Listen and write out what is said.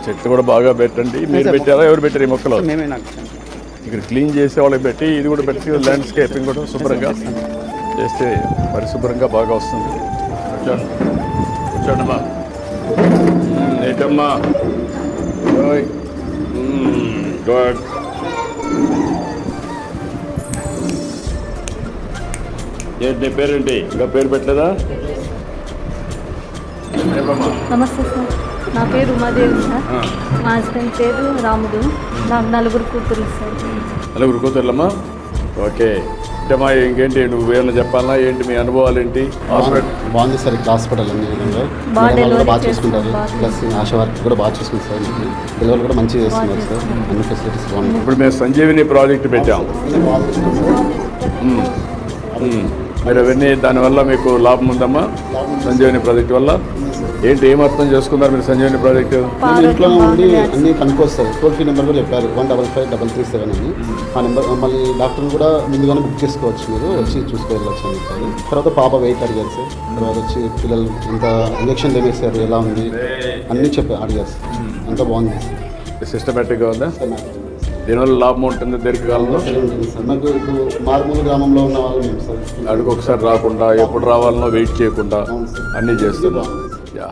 చెట్లు కూడా బాగా పెట్టండి. మీరు పెట్టారా, ఎవరు పెట్టారు ఈ మొక్కలు? మేమే నాకు ఇక్కడ క్లీన్ చేసే వాళ్ళకి పెట్టి ఇది కూడా పెట్టి ల్యాండ్స్కేపింగ్ కూడా శుభ్రంగా చేస్తే పరిశుభ్రంగా బాగా వస్తుంది. కూర్చోండి, కూర్చోండమ్మా. ఏంటమ్మా? గుడ్. ఏంటి నీ పేరేంటి? ఇంకా పేరు పెట్టలేదా? నమస్తే సార్, నా పేరు ఉమాదేవి సార్. మా హస్బెండ్ పేరు రాముడు. నాకు 4 కూతురు సార్. 4 కూతుర్లమ్మా? ఓకే. అంటే ఇంకేంటి, నువ్వు ఏమైనా చెప్పాలా? ఏంటి మీ అనుభవాలు ఏంటి? హాస్పిటల్ బాగుంది సార్. ఇక్కడ హాస్పిటల్ అన్ని విధంగా బాగా చూసుకుంటారు. ప్లస్ ఆశా వర్క్ కూడా బాగా చూసుకుంటారు సార్. డెలివరీ కూడా మంచిగా చేస్తున్నారు సార్. అన్ని ఫెసిలిటీస్ బాగున్నాయి. ఇప్పుడు మేము సంజీవిని ప్రాజెక్ట్ పెట్టాం. మీరు అవన్నీ దానివల్ల మీకు లాభం ఉందమ్మా? సంజీవిని ప్రాజెక్ట్ వల్ల ఏంటి, ఏం అర్థం చేసుకున్నారు మీరు సంజీవిని ప్రాజెక్టు? ఇంట్లో ఉండి అన్ని కనుక్కొస్తారు. టోల్ ఫ్రీ నెంబర్ కూడా చెప్పారు, 155-337 అని. ఆ నెంబర్ మళ్ళీ డాక్టర్ని కూడా ముందుగానే బుక్ చేసుకోవచ్చు, మీరు వచ్చి చూసుకోవచ్చు అని చెప్పారు. తర్వాత పాప వెయిట్ అడిగారు సార్. తర్వాత వచ్చి పిల్లలు ఇంత ఇంజక్షన్ వేసారు, ఎలా ఉంది అన్నీ అడిగారు సార్. అంతా బాగుంది సార్. సిస్టమేటిక్గా ఉందా? దీనివల్ల లాభం ఉంటుంది దీర్ఘకాలంలో? నాకు ఇప్పుడు మారుమూల గ్రామంలో ఉన్న వాళ్ళు మేము సార్. అడుగు ఒకసారి రాకుండా ఎప్పుడు రావాలనో వెయిట్ చేయకుండా అన్నీ చేస్తున్నాం. యా.